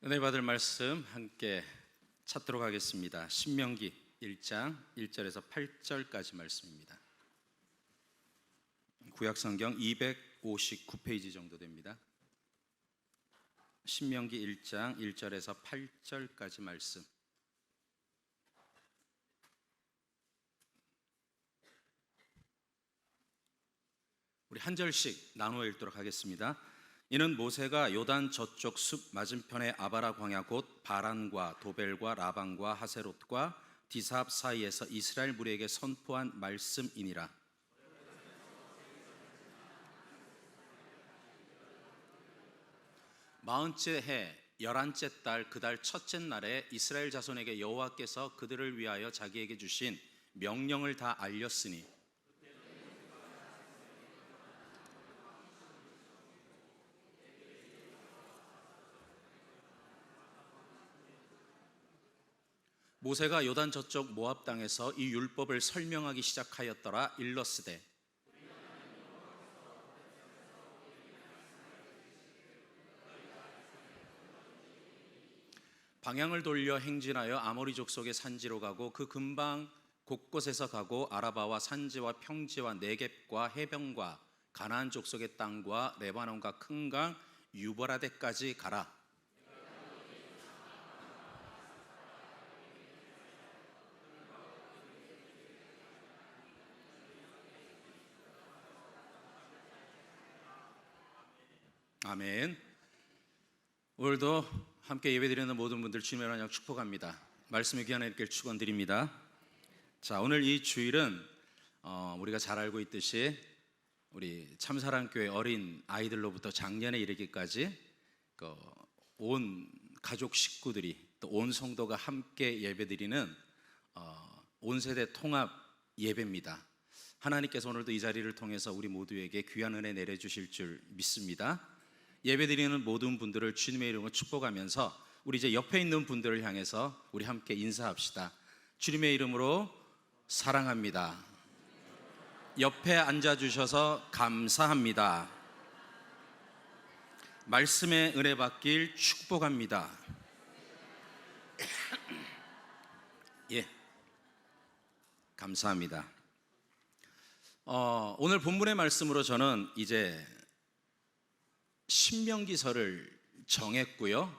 은혜 받을 말씀 함께 찾도록 하겠습니다. 신명기 1장 1절에서 8절까지 말씀입니다. 구약성경 259페이지 정도 됩니다. 신명기 1장 1절에서 8절까지 말씀. 우리 한 절씩 나누어 읽도록 하겠습니다. 이는 모세가 요단 저쪽 숲 맞은편의 아바라 광야 곧 바란과 도벨과 라반과 하세롯과 디삽 사이에서 이스라엘 무리에게 선포한 말씀이니라. 마흔째 해 11째 달 그 달 첫째 날에 이스라엘 자손에게 여호와께서 그들을 위하여 자기에게 주신 명령을 다 알렸으니 모세가 요단 저쪽 모압 땅에서 이 율법을 설명하기 시작하였더라. 일러스되 방향을 돌려 행진하여 아모리 족속의 산지로 가고 그 근방 곳곳에서 가고 아라바와 산지와 평지와 네겝과 해변과 가나안 족속의 땅과 레바논과 큰 강 유브라데까지 가라. 아멘. 오늘도 함께 예배드리는 모든 분들 주님의 은혜로 축복합니다. 말씀의 귀한 은혜를 축원드립니다. 자, 오늘 이 주일은 우리가 잘 알고 있듯이 우리 참사랑교회 어린 아이들로부터 장년에 이르기까지 온 가족 식구들이 또 온 성도가 함께 예배드리는 온 세대 통합 예배입니다. 하나님께서 오늘도 이 자리를 통해서 우리 모두에게 귀한 은혜 내려주실 줄 믿습니다. 예배드리는 모든 분들을 주님의 이름으로 축복하면서 우리 이제 옆에 있는 분들을 향해서 우리 함께 인사합시다. 주님의 이름으로 사랑합니다. 옆에 앉아주셔서 감사합니다. 말씀의 은혜 받길 축복합니다. 예, 감사합니다. 오늘 본문의 말씀으로 저는 이제 신명기서를 정했고요.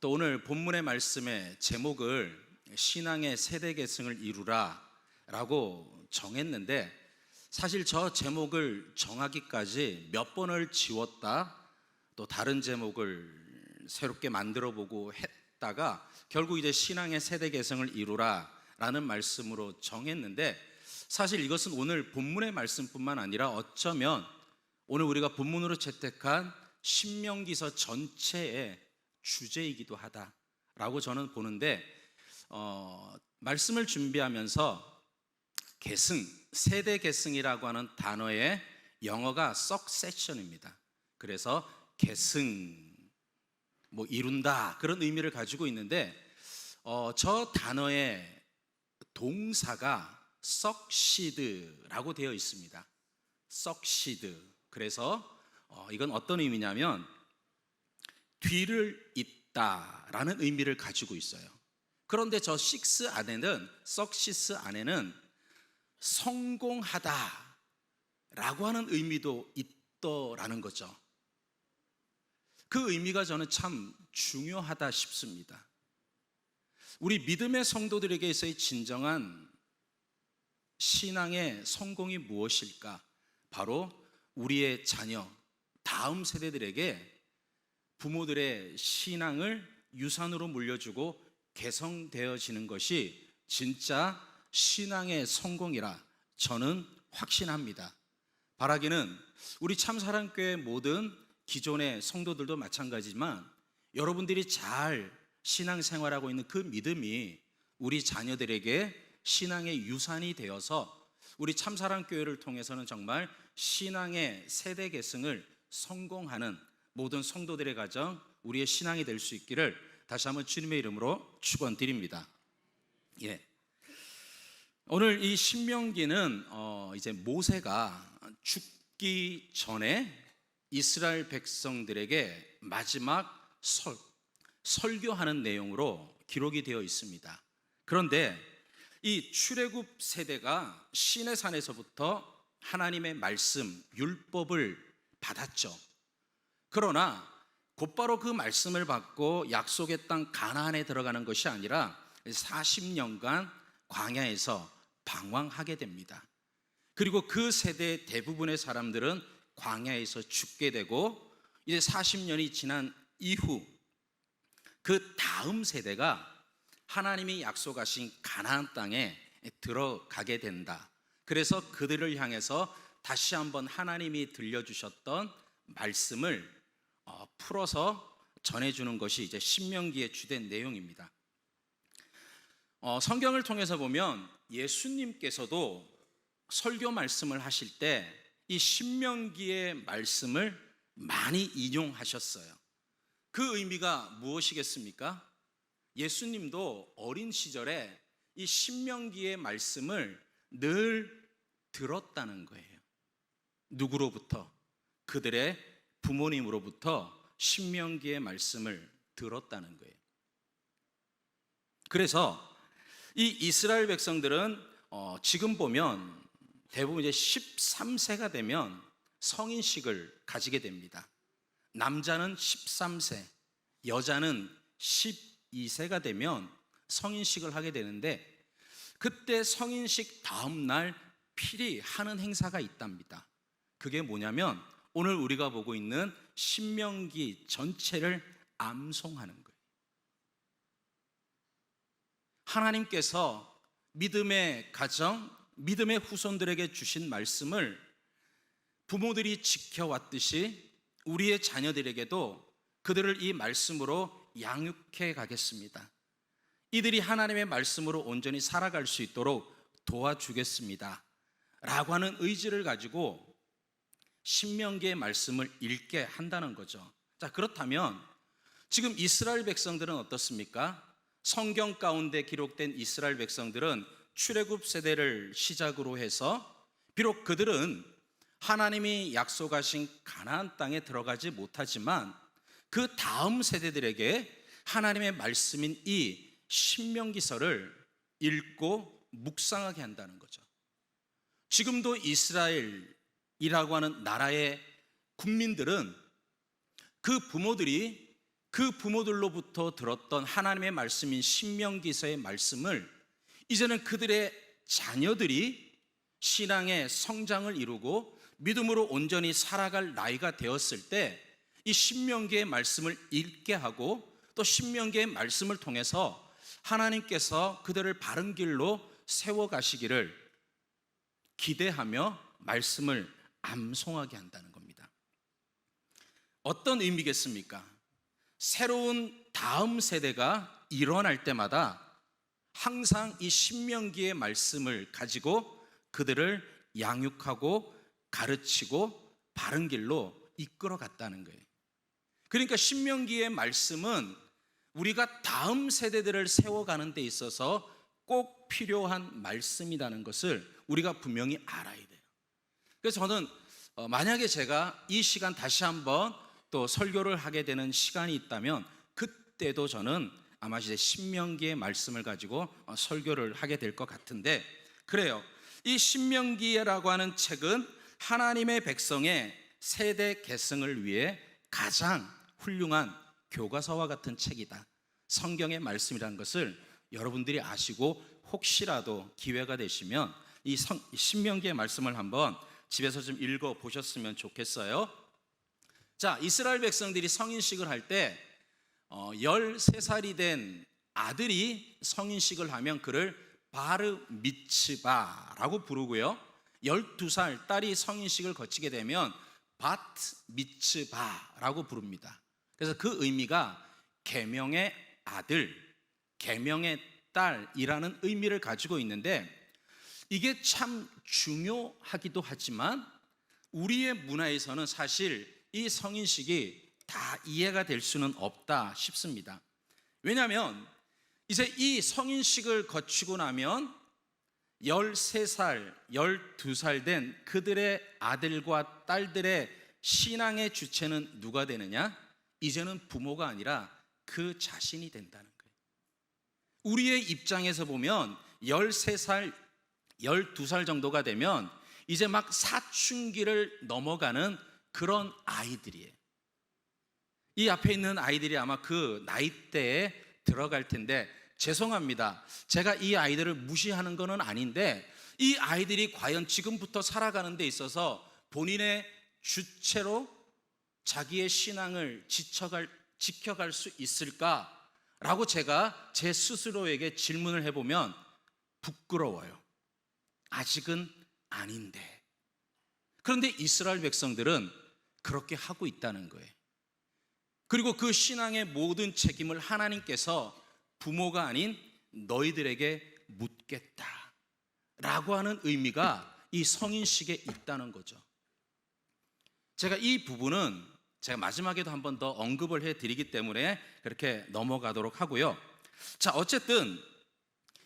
또 오늘 본문의 말씀의 제목을 신앙의 세대 계승을 이루라 라고 정했는데, 사실 저 제목을 정하기까지 몇 번을 지웠다 또 다른 제목을 새롭게 만들어 보고 했다가 결국 이제 신앙의 세대 계승을 이루라 라는 말씀으로 정했는데, 사실 이것은 오늘 본문의 말씀뿐만 아니라 어쩌면 오늘 우리가 본문으로 채택한 신명기서 전체의 주제이기도 하다라고 저는 보는데, 말씀을 준비하면서 계승, 세대 계승이라고 하는 단어의 영어가 succession입니다. 그래서 계승, 이룬다 그런 의미를 가지고 있는데, 저 단어의 동사가 succeed라고 되어 있습니다. succeed. 그래서 이건 어떤 의미냐면 뒤를 잇다라는 의미를 가지고 있어요. 그런데 저 success 안에는 성공하다라고 하는 의미도 있더라는 거죠. 그 의미가 저는 참 중요하다 싶습니다. 우리 믿음의 성도들에게서의 진정한 신앙의 성공이 무엇일까? 바로 우리의 자녀, 다음 세대들에게 부모들의 신앙을 유산으로 물려주고 개성되어지는 것이 진짜 신앙의 성공이라 저는 확신합니다. 바라기는 우리 참사랑교회 모든 기존의 성도들도 마찬가지지만 여러분들이 잘 신앙생활하고 있는 그 믿음이 우리 자녀들에게 신앙의 유산이 되어서 우리 참사랑교회를 통해서는 정말 신앙의 세대 계승을 성공하는 모든 성도들의 가정, 우리의 신앙이 될 수 있기를 다시 한번 주님의 이름으로 축원드립니다. 예. 오늘 이 신명기는 이제 모세가 죽기 전에 이스라엘 백성들에게 마지막 설교하는 내용으로 기록이 되어 있습니다. 그런데 이 출애굽 세대가 시내산에서부터 하나님의 말씀, 율법을 받았죠. 그러나 곧바로 그 말씀을 받고 약속의 땅 가나안에 들어가는 것이 아니라 40년간 광야에서 방황하게 됩니다. 그리고 그 세대 대부분의 사람들은 광야에서 죽게 되고, 이제 40년이 지난 이후 그 다음 세대가 하나님이 약속하신 가나안 땅에 들어가게 된다. 그래서 그들을 향해서 다시 한번 하나님이 들려주셨던 말씀을 풀어서 전해주는 것이 이제 신명기의 주된 내용입니다. 성경을 통해서 보면 예수님께서도 설교 말씀을 하실 때 이 신명기의 말씀을 많이 인용하셨어요. 그 의미가 무엇이겠습니까? 예수님도 어린 시절에 이 신명기의 말씀을 늘 들었다는 거예요. 누구로부터? 그들의 부모님으로부터 신명기의 말씀을 들었다는 거예요. 그래서 이 이스라엘 백성들은 지금 보면 대부분 이제 13세가 되면 성인식을 가지게 됩니다. 남자는 13세, 여자는 12세가 되면 성인식을 하게 되는데, 그때 성인식 다음 날 필히 하는 행사가 있답니다. 그게 뭐냐면 오늘 우리가 보고 있는 신명기 전체를 암송하는 거예요. 하나님께서 믿음의 가정, 믿음의 후손들에게 주신 말씀을 부모들이 지켜왔듯이 우리의 자녀들에게도 그들을 이 말씀으로 양육해 가겠습니다. 이들이 하나님의 말씀으로 온전히 살아갈 수 있도록 도와주겠습니다 라고 하는 의지를 가지고 신명기의 말씀을 읽게 한다는 거죠. 자, 그렇다면 지금 이스라엘 백성들은 어떻습니까? 성경 가운데 기록된 이스라엘 백성들은 출애굽 세대를 시작으로 해서 비록 그들은 하나님이 약속하신 가나안 땅에 들어가지 못하지만 그 다음 세대들에게 하나님의 말씀인 이 신명기서를 읽고 묵상하게 한다는 거죠. 지금도 이스라엘이라고 하는 나라의 국민들은 그 부모들로부터 들었던 하나님의 말씀인 신명기서의 말씀을 이제는 그들의 자녀들이 신앙의 성장을 이루고 믿음으로 온전히 살아갈 나이가 되었을 때 이 신명기의 말씀을 읽게 하고 또 신명기의 말씀을 통해서 하나님께서 그들을 바른 길로 세워가시기를 기대하며 말씀을 암송하게 한다는 겁니다. 어떤 의미겠습니까? 새로운 다음 세대가 일어날 때마다 항상 이 신명기의 말씀을 가지고 그들을 양육하고 가르치고 바른 길로 이끌어 갔다는 거예요. 그러니까 신명기의 말씀은 우리가 다음 세대들을 세워가는 데 있어서 꼭 필요한 말씀이라는 것을 우리가 분명히 알아야 돼요. 그래서 저는 만약에 제가 이 시간 다시 한번 또 설교를 하게 되는 시간이 있다면 그때도 저는 아마 이제 신명기의 말씀을 가지고 설교를 하게 될 것 같은데, 그래요. 이 신명기라고 하는 책은 하나님의 백성의 세대 계승을 위해 가장 훌륭한 교과서와 같은 책이다. 성경의 말씀이라는 것을 여러분들이 아시고 혹시라도 기회가 되시면 이 신명기의 말씀을 한번 집에서 좀 읽어 보셨으면 좋겠어요. 자, 이스라엘 백성들이 성인식을 할 때 13살이 된 아들이 성인식을 하면 그를 바르 미츠바라고 부르고요, 12살 딸이 성인식을 거치게 되면 바트 미츠바라고 부릅니다. 그래서 그 의미가 계명의 아들, 계명의 딸이라는 의미를 가지고 있는데, 이게 참 중요하기도 하지만 우리의 문화에서는 사실 이 성인식이 다 이해가 될 수는 없다 싶습니다. 왜냐하면 이제 이 성인식을 거치고 나면 13살, 12살 된 그들의 아들과 딸들의 신앙의 주체는 누가 되느냐? 이제는 부모가 아니라 그 자신이 된다는 거예요. 우리의 입장에서 보면 13살, 12살 정도가 되면 이제 막 사춘기를 넘어가는 그런 아이들이에요. 이 앞에 있는 아이들이 아마 그 나이대에 들어갈 텐데, 죄송합니다. 제가 이 아이들을 무시하는 건 아닌데, 이 아이들이 과연 지금부터 살아가는 데 있어서 본인의 주체로 자기의 신앙을 지켜갈 수 있을까라고 제가 제 스스로에게 질문을 해보면 부끄러워요. 아직은 아닌데. 그런데 이스라엘 백성들은 그렇게 하고 있다는 거예요. 그리고 그 신앙의 모든 책임을 하나님께서 부모가 아닌 너희들에게 묻겠다라고 하는 의미가 이 성인식에 있다는 거죠. 제가 이 부분은 제가 마지막에도 한 번 더 언급을 해드리기 때문에 그렇게 넘어가도록 하고요. 자, 어쨌든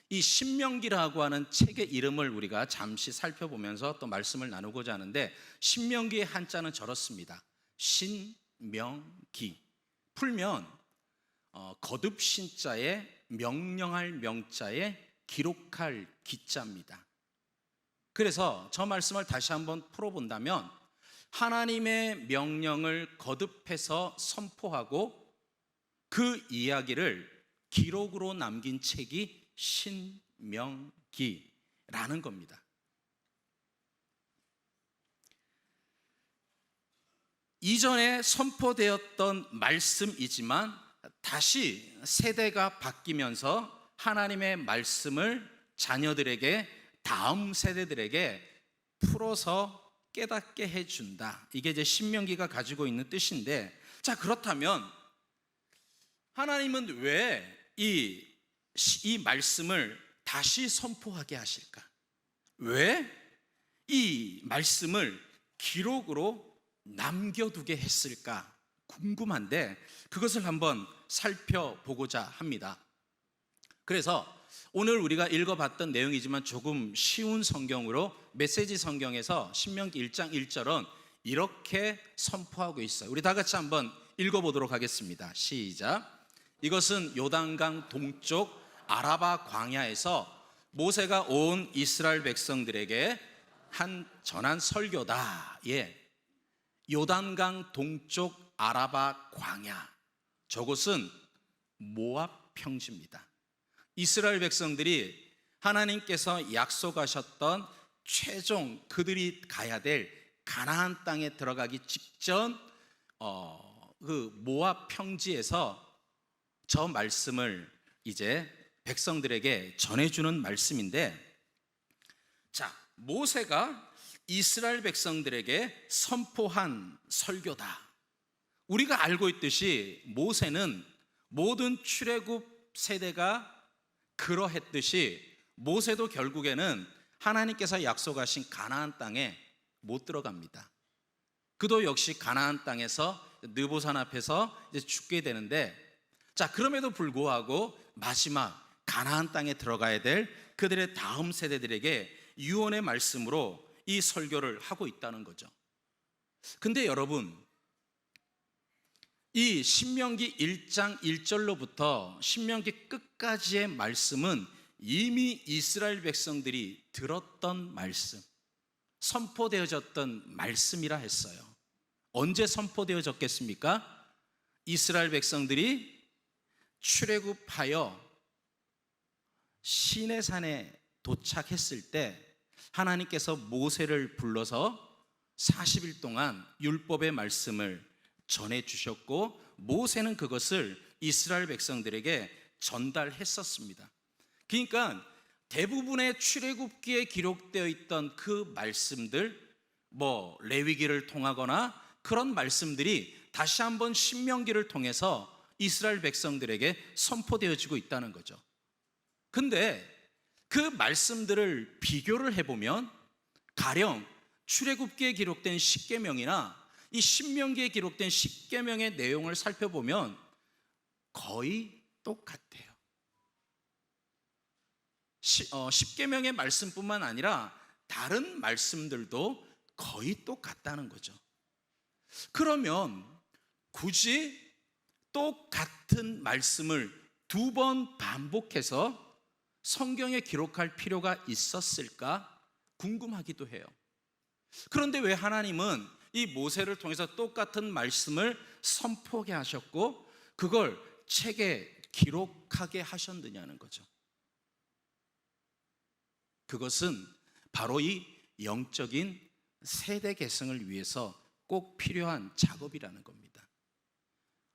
이 신명기라고 하는 책의 이름을 우리가 잠시 살펴보면서 또 말씀을 나누고자 하는데, 신명기의 한자는 저렇습니다. 신명기. 풀면 거듭 신자에 명령할 명자에 기록할 기자입니다. 그래서 저 말씀을 다시 한번 풀어본다면, 하나님의 명령을 거듭해서 선포하고 그 이야기를 기록으로 남긴 책이 신명기라는 겁니다. 이전에 선포되었던 말씀이지만 다시 세대가 바뀌면서 하나님의 말씀을 자녀들에게, 다음 세대들에게 풀어서 깨닫게 해준다. 이게 이제 신명기가 가지고 있는 뜻인데, 자, 그렇다면 하나님은 왜 이 말씀을 다시 선포하게 하실까? 왜 이 말씀을 기록으로 남겨두게 했을까? 궁금한데 그것을 한번 살펴보고자 합니다. 그래서 오늘 우리가 읽어봤던 내용이지만 조금 쉬운 성경으로, 메시지 성경에서 신명기 1장 1절은 이렇게 선포하고 있어요. 우리 다 같이 한번 읽어보도록 하겠습니다. 시작. 이것은 요단강 동쪽 아라바 광야에서 모세가 온 이스라엘 백성들에게 전한 설교다. 예. 요단강 동쪽 아라바 광야, 저곳은 모압 평지입니다. 이스라엘 백성들이 하나님께서 약속하셨던 최종 그들이 가야 될 가나안 땅에 들어가기 직전 그 모압 평지에서 저 말씀을 이제 백성들에게 전해주는 말씀인데, 자, 모세가 이스라엘 백성들에게 선포한 설교다. 우리가 알고 있듯이 모세는 모든 출애굽 세대가 그러했듯이 모세도 결국에는 하나님께서 약속하신 가나안 땅에 못 들어갑니다. 그도 역시 가나안 땅에서 느보산 앞에서 이제 죽게 되는데, 자, 그럼에도 불구하고 마지막 가나안 땅에 들어가야 될 그들의 다음 세대들에게 유언의 말씀으로 이 설교를 하고 있다는 거죠. 근데 여러분, 이 신명기 1장 1절로부터 신명기 끝까지의 말씀은 이미 이스라엘 백성들이 들었던 말씀, 선포되어졌던 말씀이라 했어요. 언제 선포되어졌겠습니까? 이스라엘 백성들이 출애굽하여 시내산에 도착했을 때 하나님께서 모세를 불러서 40일 동안 율법의 말씀을 전해주셨고, 모세는 그것을 이스라엘 백성들에게 전달했었습니다. 그러니까 대부분의 출애굽기에 기록되어 있던 그 말씀들, 레위기를 통하거나 그런 말씀들이 다시 한번 신명기를 통해서 이스라엘 백성들에게 선포되어지고 있다는 거죠. 근데 그 말씀들을 비교를 해보면, 가령 출애굽기에 기록된 십계명이나 이 신명기에 기록된 십계명의 내용을 살펴보면 거의 똑같아요. 십계명의 말씀뿐만 아니라 다른 말씀들도 거의 똑같다는 거죠. 그러면 굳이 똑같은 말씀을 2번 반복해서 성경에 기록할 필요가 있었을까 궁금하기도 해요. 그런데 왜 하나님은 이 모세를 통해서 똑같은 말씀을 선포하게 하셨고 그걸 책에 기록하게 하셨느냐는 거죠. 그것은 바로 이 영적인 세대 계승을 위해서 꼭 필요한 작업이라는 겁니다.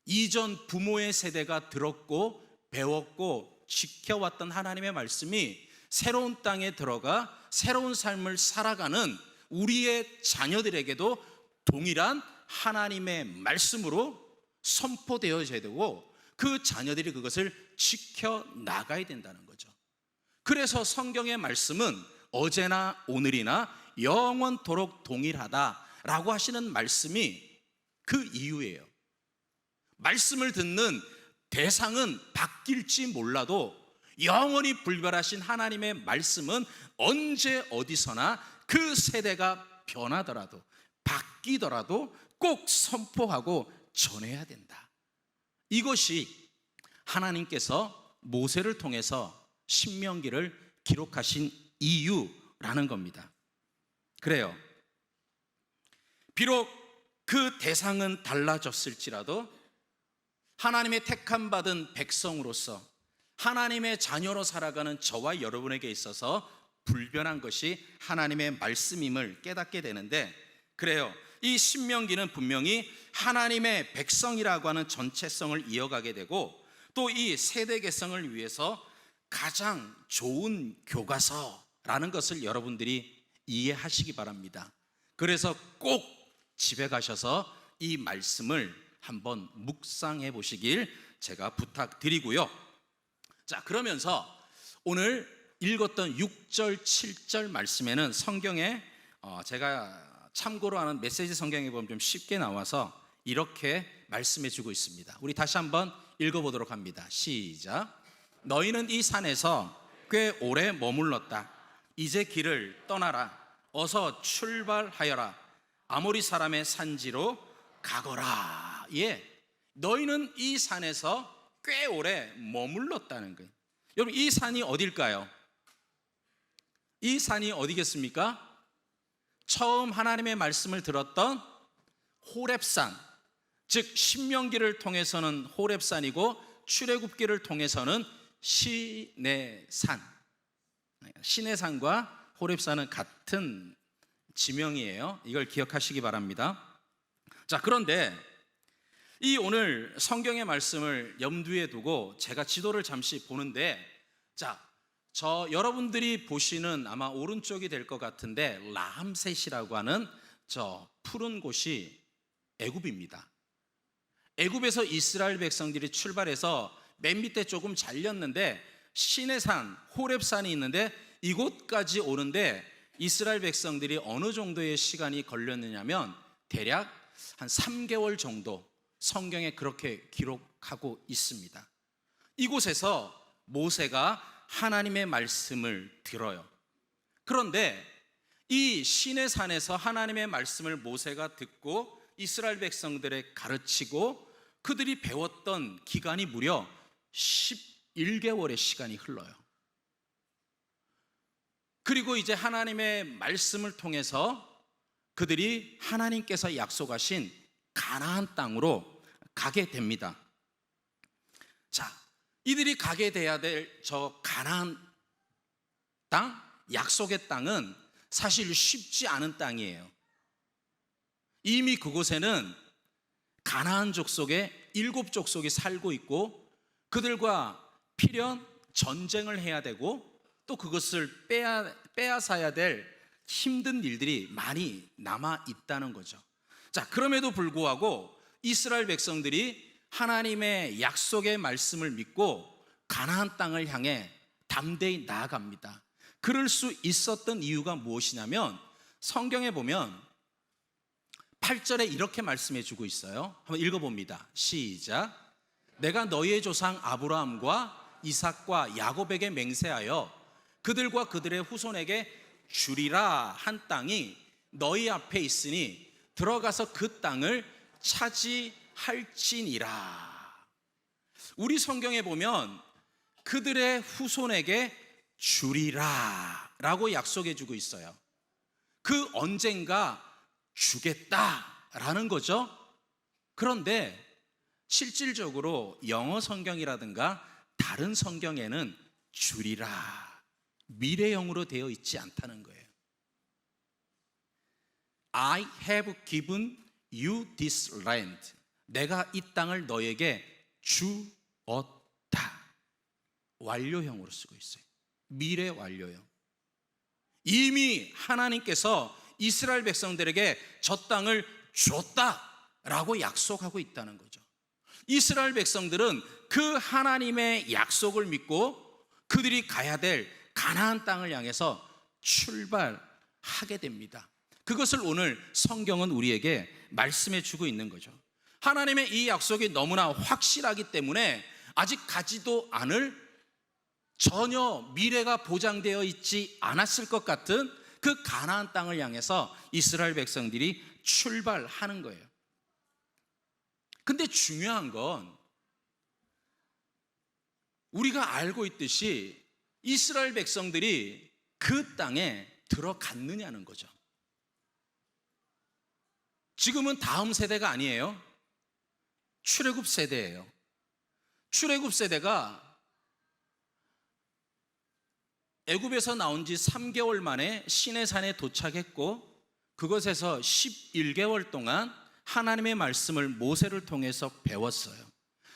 이전 부모의 세대가 들었고 배웠고 지켜왔던 하나님의 말씀이 새로운 땅에 들어가 새로운 삶을 살아가는 우리의 자녀들에게도 동일한 하나님의 말씀으로 선포되어져야 되고 그 자녀들이 그것을 지켜나가야 된다는 거죠. 그래서 성경의 말씀은 어제나 오늘이나 영원토록 동일하다라고 하시는 말씀이 그 이유예요. 말씀을 듣는 대상은 바뀔지 몰라도 영원히 불변하신 하나님의 말씀은 언제 어디서나 그 세대가 변하더라도 바뀌더라도 꼭 선포하고 전해야 된다. 이것이 하나님께서 모세를 통해서 신명기를 기록하신 이유라는 겁니다. 그래요. 비록 그 대상은 달라졌을지라도 하나님의 택함 받은 백성으로서 하나님의 자녀로 살아가는 저와 여러분에게 있어서 불변한 것이 하나님의 말씀임을 깨닫게 되는데, 그래요, 이 신명기는 분명히 하나님의 백성이라고 하는 전체성을 이어가게 되고 또 이 세대 개성을 위해서 가장 좋은 교과서라는 것을 여러분들이 이해하시기 바랍니다. 그래서 꼭 집에 가셔서 이 말씀을 한번 묵상해 보시길 제가 부탁드리고요. 자, 그러면서 오늘 읽었던 6절, 7절 말씀에는 성경에 제가 참고로 하는 메시지 성경에 보면 좀 쉽게 나와서 이렇게 말씀해 주고 있습니다. 우리 다시 한번 읽어보도록 합니다. 시작. 너희는 이 산에서 꽤 오래 머물렀다. 이제 길을 떠나라. 어서 출발하여라. 아모리 사람의 산지로 가거라. 예, 너희는 이 산에서 꽤 오래 머물렀다는 거예요. 여러분, 이 산이 어딜까요? 이 산이 어디겠습니까? 처음 하나님의 말씀을 들었던 호렙산, 즉 신명기를 통해서는 호렙산이고 출애굽기를 통해서는 시내산. 시내산과 호렙산은 같은 지명이에요. 이걸 기억하시기 바랍니다. 자, 그런데 이 오늘 성경의 말씀을 염두에 두고 제가 지도를 잠시 보는데, 자, 저 여러분들이 보시는 아마 오른쪽이 될 것 같은데 라암셋이라고 하는 저 푸른 곳이 애굽입니다. 애굽에서 이스라엘 백성들이 출발해서 맨 밑에 조금 잘렸는데 시내산, 호렙산이 있는데 이곳까지 오는데 이스라엘 백성들이 어느 정도의 시간이 걸렸느냐면 대략 한 3개월 정도 성경에 그렇게 기록하고 있습니다. 이곳에서 모세가 하나님의 말씀을 들어요. 그런데 이 시내산에서 하나님의 말씀을 모세가 듣고 이스라엘 백성들에 가르치고 그들이 배웠던 기간이 무려 11개월의 시간이 흘러요. 그리고 이제 하나님의 말씀을 통해서 그들이 하나님께서 약속하신 가나안 땅으로 가게 됩니다. 자, 이들이 가게 돼야 될 저 가나안 땅, 약속의 땅은 사실 쉽지 않은 땅이에요. 이미 그곳에는 가나안 족속의 7족속이 살고 있고 그들과 필연 전쟁을 해야 되고 또 그것을 빼앗아야 될 힘든 일들이 많이 남아 있다는 거죠. 자, 그럼에도 불구하고 이스라엘 백성들이 하나님의 약속의 말씀을 믿고 가나안 땅을 향해 담대히 나아갑니다. 그럴 수 있었던 이유가 무엇이냐면 성경에 보면 8절에 이렇게 말씀해 주고 있어요. 한번 읽어봅니다. 시작. 내가 너희의 조상 아브라함과 이삭과 야곱에게 맹세하여 그들과 그들의 후손에게 주리라 한 땅이 너희 앞에 있으니 들어가서 그 땅을 차지할지니라. 우리 성경에 보면 그들의 후손에게 주리라 라고 약속해 주고 있어요. 그 언젠가 주겠다라는 거죠. 그런데 실질적으로 영어 성경이라든가 다른 성경에는 주리라, 미래형으로 되어 있지 않다는 거예요. I have given you this land. 내가 이 땅을 너에게 주었다. 완료형으로 쓰고 있어요. 미래 완료형. 이미 하나님께서 이스라엘 백성들에게 저 땅을 줬다라고 약속하고 있다는 거죠. 이스라엘 백성들은 그 하나님의 약속을 믿고 그들이 가야 될 가나안 땅을 향해서 출발하게 됩니다. 그것을 오늘 성경은 우리에게 말씀해 주고 있는 거죠. 하나님의 이 약속이 너무나 확실하기 때문에 아직 가지도 않을, 전혀 미래가 보장되어 있지 않았을 것 같은 그 가나안 땅을 향해서 이스라엘 백성들이 출발하는 거예요. 근데 중요한 건 우리가 알고 있듯이 이스라엘 백성들이 그 땅에 들어갔느냐는 거죠. 지금은 다음 세대가 아니에요. 출애굽 세대예요. 출애굽 세대가 애굽에서 나온 지 3개월 만에 시내산에 도착했고, 그것에서 11개월 동안 하나님의 말씀을 모세를 통해서 배웠어요.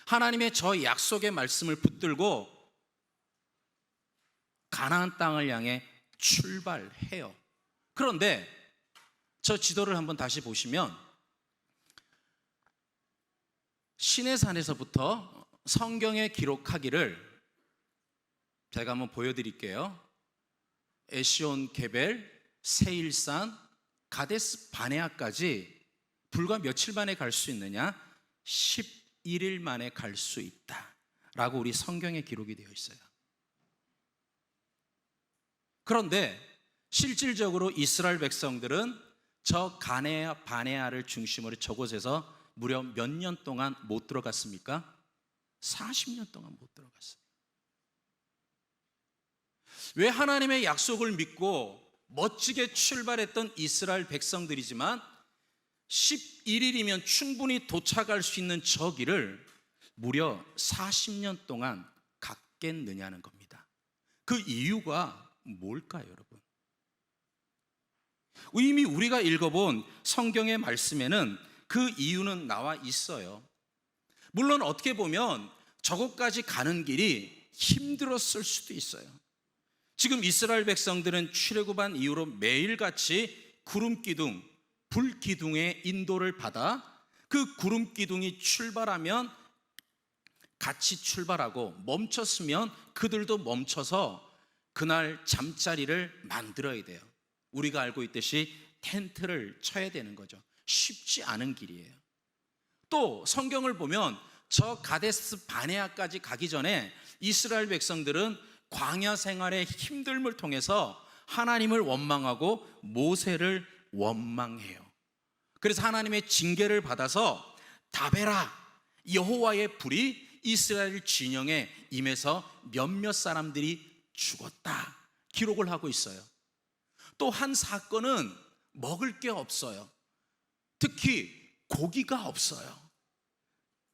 하나님의 저 약속의 말씀을 붙들고 가나안 땅을 향해 출발해요. 그런데 저 지도를 한번 다시 보시면 시내산에서부터 성경에 기록하기를 제가 한번 보여드릴게요. 에시온 게벨, 세일산, 가데스 바네아까지 불과 며칠 만에 갈 수 있느냐? 11일 만에 갈 수 있다 라고 우리 성경에 기록이 되어 있어요. 그런데 실질적으로 이스라엘 백성들은 저 가네아 바네아를 중심으로 저곳에서 무려 몇 년 동안 못 들어갔습니까? 40년 동안 못 들어갔어요. 왜? 하나님의 약속을 믿고 멋지게 출발했던 이스라엘 백성들이지만 11일이면 충분히 도착할 수 있는 저 길을 무려 40년 동안 갔겠느냐는 겁니다. 그 이유가 뭘까요, 여러분? 이미 우리가 읽어본 성경의 말씀에는 그 이유는 나와 있어요. 물론 어떻게 보면 저곳까지 가는 길이 힘들었을 수도 있어요. 지금 이스라엘 백성들은 출애굽한 이후로 매일같이 구름기둥, 불기둥의 인도를 받아 그 구름기둥이 출발하면 같이 출발하고, 멈췄으면 그들도 멈춰서 그날 잠자리를 만들어야 돼요. 우리가 알고 있듯이 텐트를 쳐야 되는 거죠. 쉽지 않은 길이에요. 또 성경을 보면 저 가데스 바네아까지 가기 전에 이스라엘 백성들은 광야 생활의 힘듦을 통해서 하나님을 원망하고 모세를 원망해요. 그래서 하나님의 징계를 받아서 다베라, 여호와의 불이 이스라엘 진영에 임해서 몇몇 사람들이 죽었다 기록을 하고 있어요. 또 한 사건은 먹을 게 없어요. 특히 고기가 없어요.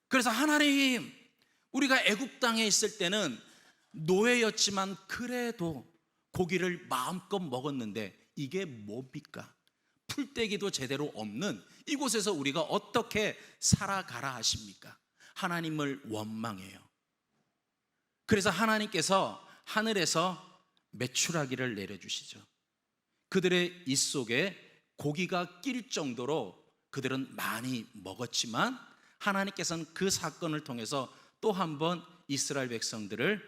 그래서 하나님, 우리가 애굽 땅에 있을 때는 노예였지만 그래도 고기를 마음껏 먹었는데 이게 뭡니까? 풀떼기도 제대로 없는 이곳에서 우리가 어떻게 살아가라 하십니까? 하나님을 원망해요. 그래서 하나님께서 하늘에서 메추라기를 내려주시죠. 그들의 입 속에 고기가 낄 정도로 그들은 많이 먹었지만 하나님께서는 그 사건을 통해서 또 한 번 이스라엘 백성들을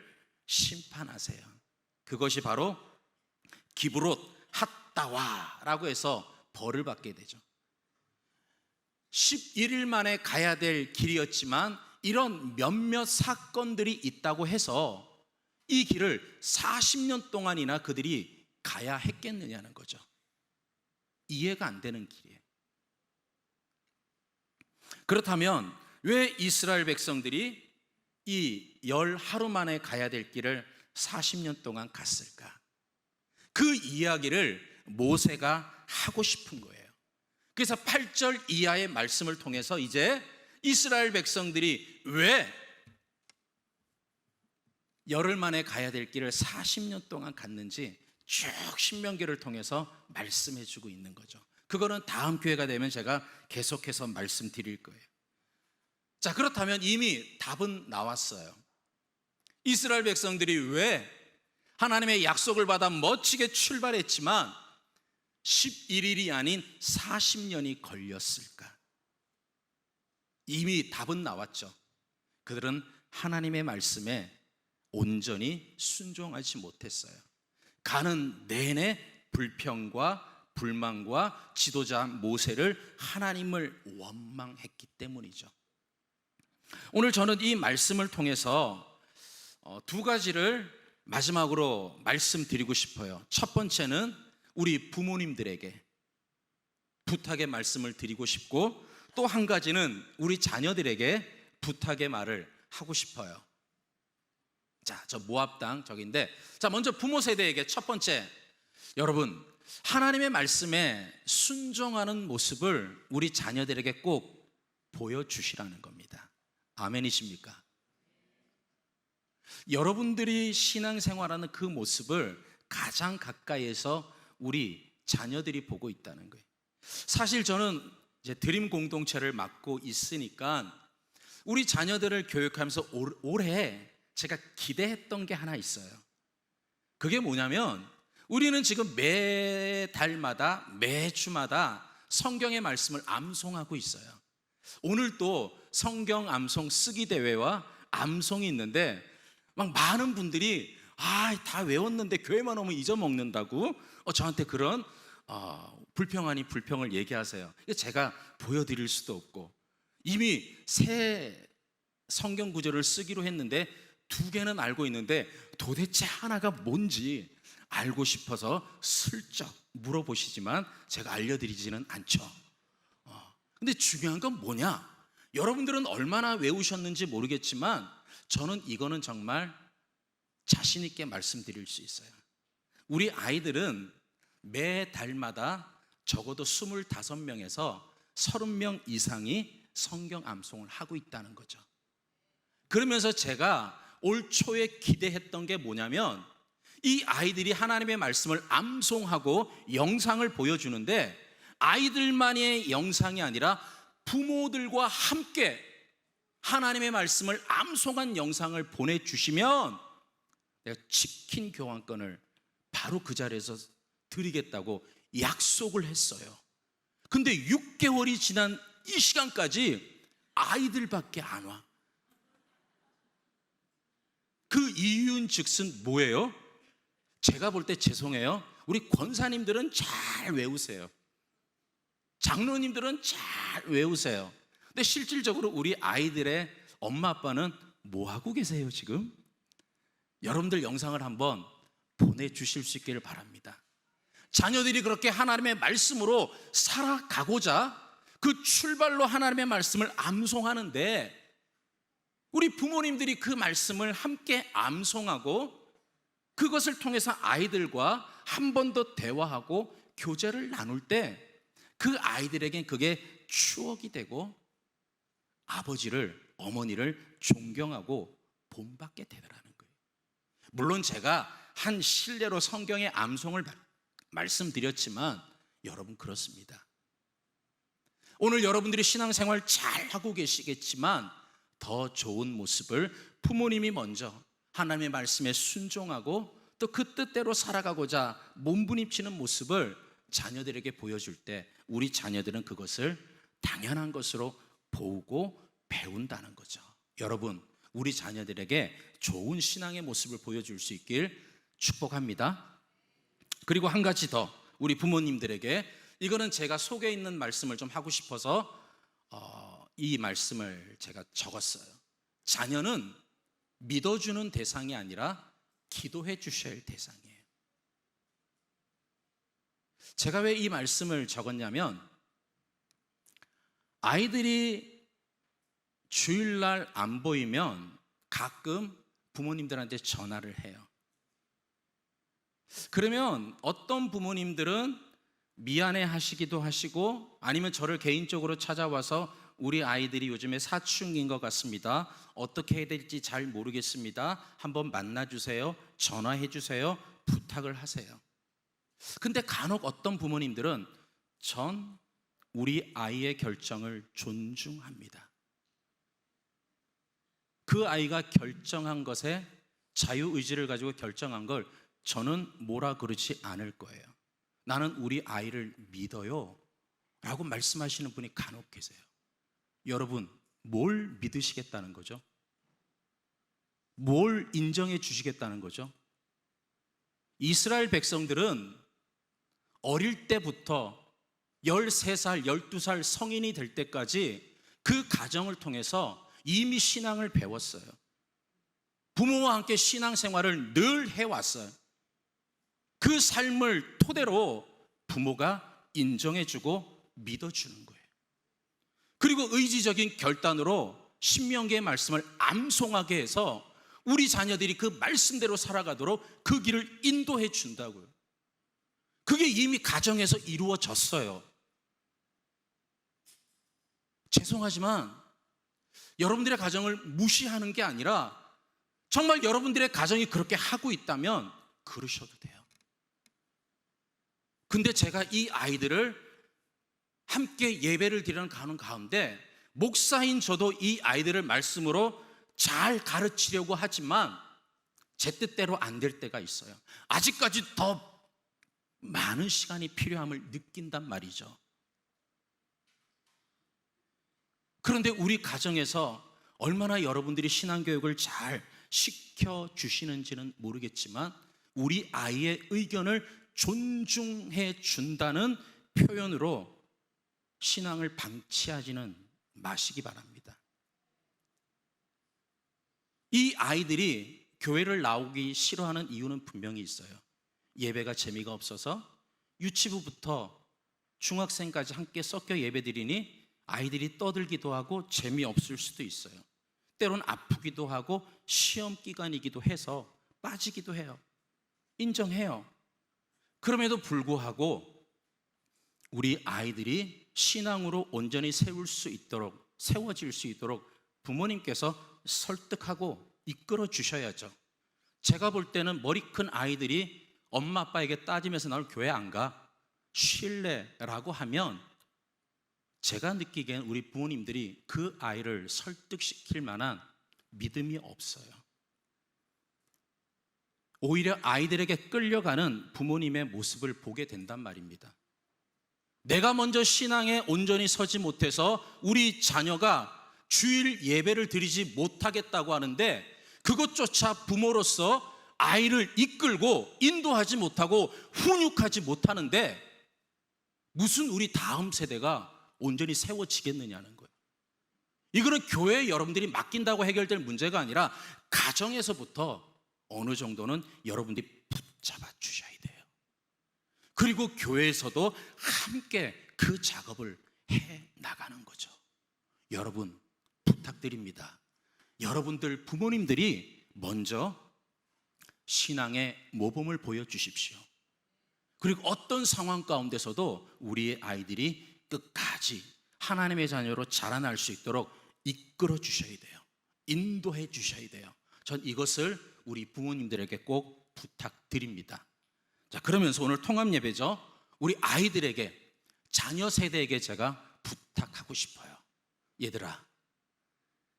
심판하세요. 그것이 바로 기브롯 핫다와라고 해서 벌을 받게 되죠. 11일 만에 가야 될 길이었지만 이런 몇몇 사건들이 있다고 해서 이 길을 40년 동안이나 그들이 가야 했겠느냐는 거죠. 이해가 안 되는 길이에요. 그렇다면 왜 이스라엘 백성들이 이 열 하루 만에 가야 될 길을 40년 동안 갔을까? 그 이야기를 모세가 하고 싶은 거예요. 그래서 8절 이하의 말씀을 통해서 이제 이스라엘 백성들이 왜 열흘 만에 가야 될 길을 40년 동안 갔는지 쭉 신명기를 통해서 말씀해 주고 있는 거죠. 그거는 다음 기회가 되면 제가 계속해서 말씀드릴 거예요. 자, 그렇다면 이미 답은 나왔어요. 이스라엘 백성들이 왜 하나님의 약속을 받아 멋지게 출발했지만 11일이 아닌 40년이 걸렸을까? 이미 답은 나왔죠. 그들은 하나님의 말씀에 온전히 순종하지 못했어요. 가는 내내 불평과 불만과 지도자 모세를 하나님을 원망했기 때문이죠. 오늘 저는 이 말씀을 통해서 두 가지를 마지막으로 말씀드리고 싶어요. 첫 번째는 우리 부모님들에게 부탁의 말씀을 드리고 싶고, 또 한 가지는 우리 자녀들에게 부탁의 말을 하고 싶어요. 자, 저 모압당 저기인데, 자, 먼저 부모 세대에게 첫 번째, 여러분 하나님의 말씀에 순종하는 모습을 우리 자녀들에게 꼭 보여주시라는 겁니다. 아멘이십니까? 여러분들이 신앙생활하는 그 모습을 가장 가까이에서 우리 자녀들이 보고 있다는 거예요. 사실 저는 이제 드림 공동체를 맡고 있으니까 우리 자녀들을 교육하면서 올해 제가 기대했던 게 하나 있어요. 그게 뭐냐면, 우리는 지금 매달마다 매주마다 성경의 말씀을 암송하고 있어요. 오늘 또 성경 암송 쓰기 대회와 암송이 있는데 막 많은 분들이 다 외웠는데 교회만 오면 잊어먹는다고 저한테 그런 불평 아닌 불평을 얘기하세요. 제가 보여드릴 수도 없고, 이미 새 성경 구절을 쓰기로 했는데 2개는 알고 있는데 도대체 하나가 뭔지 알고 싶어서 슬쩍 물어보시지만 제가 알려드리지는 않죠. 근데 중요한 건 뭐냐? 여러분들은 얼마나 외우셨는지 모르겠지만 저는 이거는 정말 자신 있게 말씀드릴 수 있어요. 우리 아이들은 매 달마다 적어도 25명에서 30명 이상이 성경 암송을 하고 있다는 거죠. 그러면서 제가 올 초에 기대했던 게 뭐냐면, 이 아이들이 하나님의 말씀을 암송하고 영상을 보여주는데 아이들만의 영상이 아니라 부모들과 함께 하나님의 말씀을 암송한 영상을 보내주시면 내가 치킨 교환권을 바로 그 자리에서 드리겠다고 약속을 했어요. 근데 6개월이 지난 이 시간까지 아이들밖에 안 와. 그 이유는 즉슨 뭐예요? 제가 볼 때 죄송해요, 우리 권사님들은 잘 외우세요. 장로님들은 잘 외우세요. 근데 실질적으로 우리 아이들의 엄마 아빠는 뭐 하고 계세요 지금? 여러분들 영상을 한번 보내주실 수 있기를 바랍니다. 자녀들이 그렇게 하나님의 말씀으로 살아가고자 그 출발로 하나님의 말씀을 암송하는데, 우리 부모님들이 그 말씀을 함께 암송하고 그것을 통해서 아이들과 한 번 더 대화하고 교제를 나눌 때 그 아이들에겐 그게 추억이 되고 아버지를, 어머니를 존경하고 본받게 되더라는 거예요. 물론 제가 한 실례로 성경의 암송을 말씀드렸지만 여러분 그렇습니다. 오늘 여러분들이 신앙생활 잘 하고 계시겠지만 더 좋은 모습을 부모님이 먼저 하나님의 말씀에 순종하고 또 그 뜻대로 살아가고자 몸부림치는 모습을 자녀들에게 보여줄 때 우리 자녀들은 그것을 당연한 것으로 보고 배운다는 거죠. 여러분, 우리 자녀들에게 좋은 신앙의 모습을 보여줄 수 있길 축복합니다. 그리고 한 가지 더, 우리 부모님들에게, 이거는 제가 속에 있는 말씀을 좀 하고 싶어서 이 말씀을 제가 적었어요. 자녀는 믿어주는 대상이 아니라 기도해 주셔야 할 대상이에요. 제가 왜 이 말씀을 적었냐면, 아이들이 주일날 안 보이면 가끔 부모님들한테 전화를 해요. 그러면 어떤 부모님들은 미안해 하시기도 하시고, 아니면 저를 개인적으로 찾아와서 우리 아이들이 요즘에 사춘기인 것 같습니다. 어떻게 해야 될지 잘 모르겠습니다. 한번 만나주세요. 전화해 주세요. 부탁을 하세요. 근데 간혹 어떤 부모님들은 전 우리 아이의 결정을 존중합니다. 그 아이가 결정한 것에 자유의지를 가지고 결정한 걸 저는 뭐라 그러지 않을 거예요. 나는 우리 아이를 믿어요 라고 말씀하시는 분이 간혹 계세요. 여러분, 뭘 믿으시겠다는 거죠? 뭘 인정해 주시겠다는 거죠? 이스라엘 백성들은 어릴 때부터 13살, 12살 성인이 될 때까지 그 가정을 통해서 이미 신앙을 배웠어요. 부모와 함께 신앙생활을 늘 해왔어요. 그 삶을 토대로 부모가 인정해주고 믿어주는 거예요. 그리고 의지적인 결단으로 신명기의 말씀을 암송하게 해서 우리 자녀들이 그 말씀대로 살아가도록 그 길을 인도해 준다고요. 그게 이미 가정에서 이루어졌어요. 죄송하지만 여러분들의 가정을 무시하는 게 아니라 정말 여러분들의 가정이 그렇게 하고 있다면 그러셔도 돼요. 근데 제가 이 아이들을 함께 예배를 드리는 가운데 목사인 저도 이 아이들을 말씀으로 잘 가르치려고 하지만 제 뜻대로 안 될 때가 있어요. 아직까지 더 많은 시간이 필요함을 느낀단 말이죠. 그런데 우리 가정에서 얼마나 여러분들이 신앙교육을 잘 시켜주시는지는 모르겠지만 우리 아이의 의견을 존중해 준다는 표현으로 신앙을 방치하지는 마시기 바랍니다. 이 아이들이 교회를 나오기 싫어하는 이유는 분명히 있어요. 예배가 재미가 없어서 유치부부터 중학생까지 함께 섞여 예배드리니 아이들이 떠들기도 하고 재미없을 수도 있어요. 때론 아프기도 하고 시험 기간이기도 해서 빠지기도 해요. 인정해요. 그럼에도 불구하고 우리 아이들이 신앙으로 온전히 세워질 수 있도록 부모님께서 설득하고 이끌어 주셔야죠. 제가 볼 때는 머리 큰 아이들이 엄마 아빠에게 따지면서 나를 교회 안 가? 쉴래라고 하면 제가 느끼기엔 우리 부모님들이 그 아이를 설득시킬 만한 믿음이 없어요. 오히려 아이들에게 끌려가는 부모님의 모습을 보게 된단 말입니다. 내가 먼저 신앙에 온전히 서지 못해서 우리 자녀가 주일 예배를 드리지 못하겠다고 하는데 그것조차 부모로서 아이를 이끌고 인도하지 못하고 훈육하지 못하는데 무슨 우리 다음 세대가 온전히 세워지겠느냐는 거예요. 이거는 교회에 여러분들이 맡긴다고 해결될 문제가 아니라 가정에서부터 어느 정도는 여러분들이 붙잡아 주셔야 돼요. 그리고 교회에서도 함께 그 작업을 해 나가는 거죠. 여러분 부탁드립니다. 여러분들 부모님들이 먼저 신앙의 모범을 보여주십시오. 그리고 어떤 상황 가운데서도 우리의 아이들이 끝까지 하나님의 자녀로 자라날 수 있도록 이끌어 주셔야 돼요. 인도해 주셔야 돼요. 전 이것을 우리 부모님들에게 꼭 부탁드립니다. 자, 그러면서 오늘 통합 예배죠. 우리 아이들에게, 자녀 세대에게 제가 부탁하고 싶어요. 얘들아,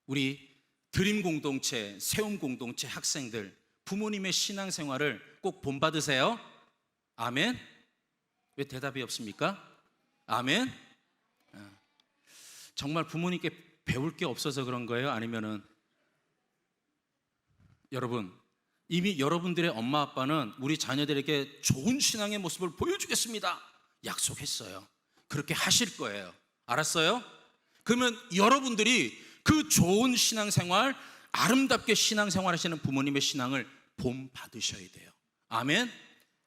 우리 드림 공동체, 세움 공동체 학생들, 부모님의 신앙생활을 꼭 본받으세요. 아멘. 왜 대답이 없습니까? 아멘. 정말 부모님께 배울 게 없어서 그런 거예요? 아니면은 여러분, 이미 여러분들의 엄마 아빠는 우리 자녀들에게 좋은 신앙의 모습을 보여주겠습니다 약속했어요. 그렇게 하실 거예요. 알았어요? 그러면 여러분들이 그 좋은 신앙생활, 아름답게 신앙생활 하시는 부모님의 신앙을 본받으셔야 돼요. 아멘.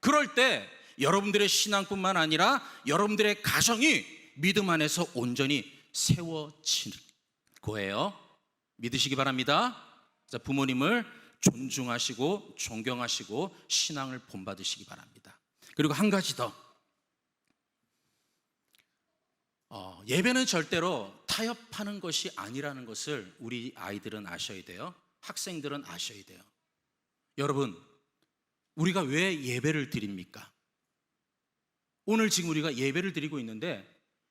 그럴 때 여러분들의 신앙뿐만 아니라 여러분들의 가정이 믿음 안에서 온전히 세워질 거예요. 믿으시기 바랍니다. 자, 부모님을 존중하시고 존경하시고 신앙을 본받으시기 바랍니다. 그리고 한 가지 더, 예배는 절대로 타협하는 것이 아니라는 것을 우리 아이들은 아셔야 돼요. 학생들은 아셔야 돼요. 여러분, 우리가 왜 예배를 드립니까? 오늘 지금 우리가 예배를 드리고 있는데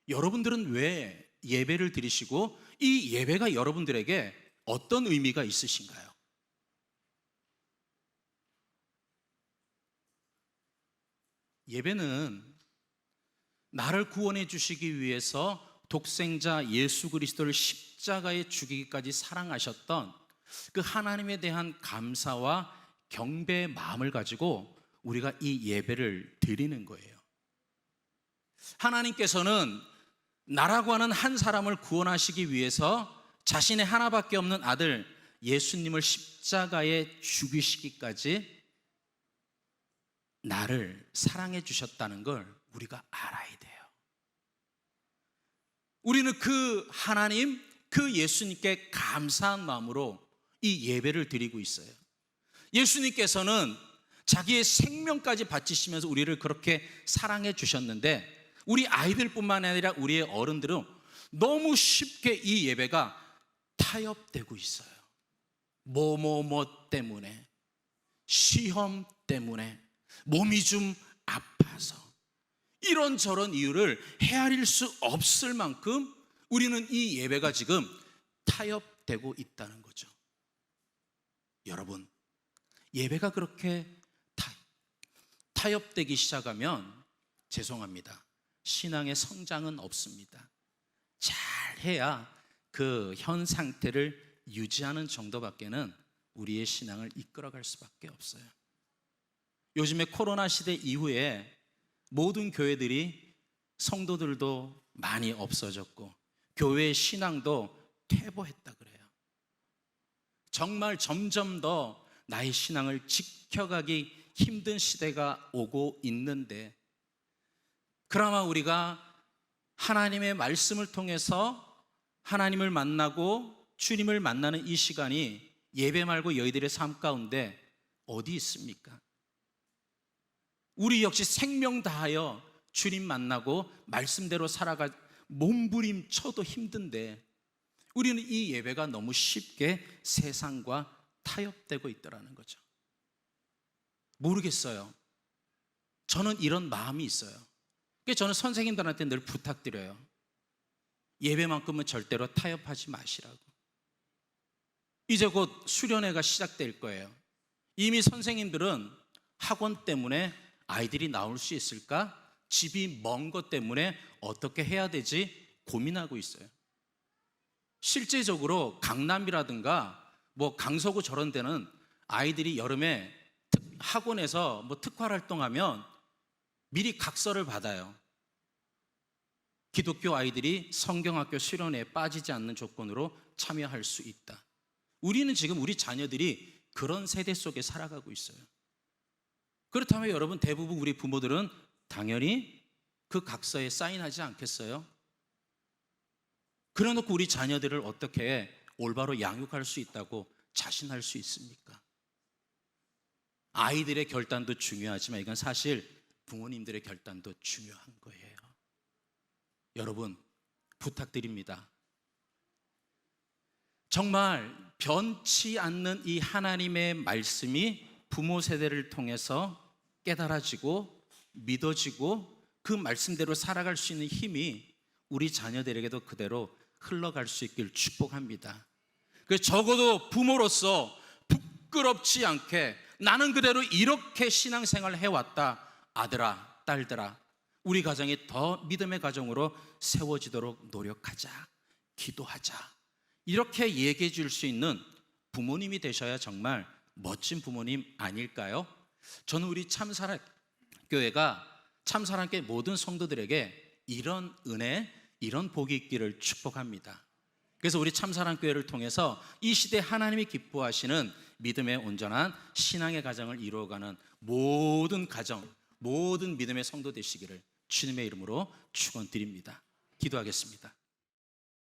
여러분들은 왜 예배를 드리시고 이 예배가 여러분들에게 어떤 의미가 있으신가요? 예배는 나를 구원해 주시기 위해서 독생자 예수 그리스도를 십자가에 죽이기까지 사랑하셨던 그 하나님에 대한 감사와 경배의 마음을 가지고 우리가 이 예배를 드리는 거예요. 하나님께서는 나라고 하는 한 사람을 구원하시기 위해서 자신의 하나밖에 없는 아들 예수님을 십자가에 죽이시기까지 나를 사랑해 주셨다는 걸 우리가 알아야 돼요. 우리는 그 하나님, 그 예수님께 감사한 마음으로 이 예배를 드리고 있어요. 예수님께서는 자기의 생명까지 바치시면서 우리를 그렇게 사랑해 주셨는데 우리 아이들뿐만 아니라 우리의 어른들은 너무 쉽게 이 예배가 타협되고 있어요. 뭐 때문에, 시험 때문에, 몸이 좀 아파서, 이런저런 이유를 헤아릴 수 없을 만큼 우리는 이 예배가 지금 타협되고 있다는 거죠. 여러분, 예배가 그렇게 타협되기 시작하면 죄송합니다, 신앙의 성장은 없습니다. 잘해야 그 현 상태를 유지하는 정도밖에는 우리의 신앙을 이끌어갈 수밖에 없어요. 요즘에 코로나 시대 이후에 모든 교회들이 성도들도 많이 없어졌고 교회의 신앙도 퇴보했다 그래요. 정말 점점 더 나의 신앙을 지켜가기 힘든 시대가 오고 있는데, 그나마 우리가 하나님의 말씀을 통해서 하나님을 만나고 주님을 만나는 이 시간이 예배 말고 너희들의 삶 가운데 어디 있습니까? 우리 역시 생명 다하여 주님 만나고 말씀대로 살아가 몸부림쳐도 힘든데 우리는 이 예배가 너무 쉽게 세상과 타협되고 있더라는 거죠. 모르겠어요. 저는 이런 마음이 있어요. 그래서 저는 선생님들한테 늘 부탁드려요. 예배만큼은 절대로 타협하지 마시라고. 이제 곧 수련회가 시작될 거예요. 이미 선생님들은 학원 때문에 아이들이 나올 수 있을까? 집이 먼 것 때문에 어떻게 해야 되지? 고민하고 있어요. 실제적으로 강남이라든가 뭐 강서구 저런 데는 아이들이 여름에 학원에서 뭐 특화 활동하면 미리 각서를 받아요. 기독교 아이들이 성경학교 수련회에 빠지지 않는 조건으로 참여할 수 있다. 우리는 지금 우리 자녀들이 그런 세대 속에 살아가고 있어요. 그렇다면 여러분, 대부분 우리 부모들은 당연히 그 각서에 사인하지 않겠어요? 그래놓고 우리 자녀들을 어떻게 올바로 양육할 수 있다고 자신할 수 있습니까? 아이들의 결단도 중요하지만 이건 사실 부모님들의 결단도 중요한 거예요. 여러분, 부탁드립니다. 정말 변치 않는 이 하나님의 말씀이 부모 세대를 통해서 깨달아지고 믿어지고 그 말씀대로 살아갈 수 있는 힘이 우리 자녀들에게도 그대로 흘러갈 수 있길 축복합니다. 그래서 적어도 부모로서 부끄럽지 않게 나는 그대로 이렇게 신앙생활을 해왔다. 아들아, 딸들아, 우리 가정이 더 믿음의 가정으로 세워지도록 노력하자, 기도하자, 이렇게 얘기해 줄 수 있는 부모님이 되셔야 정말 멋진 부모님 아닐까요? 저는 우리 참사랑교회가 참사랑교회 모든 성도들에게 이런 은혜, 이런 복이 있기를 축복합니다. 그래서 우리 참사랑교회를 통해서 이 시대 하나님이 기뻐하시는 믿음의 온전한 신앙의 가정을 이루어가는 모든 가정, 모든 믿음의 성도 되시기를 주님의 이름으로 축원드립니다. 기도하겠습니다.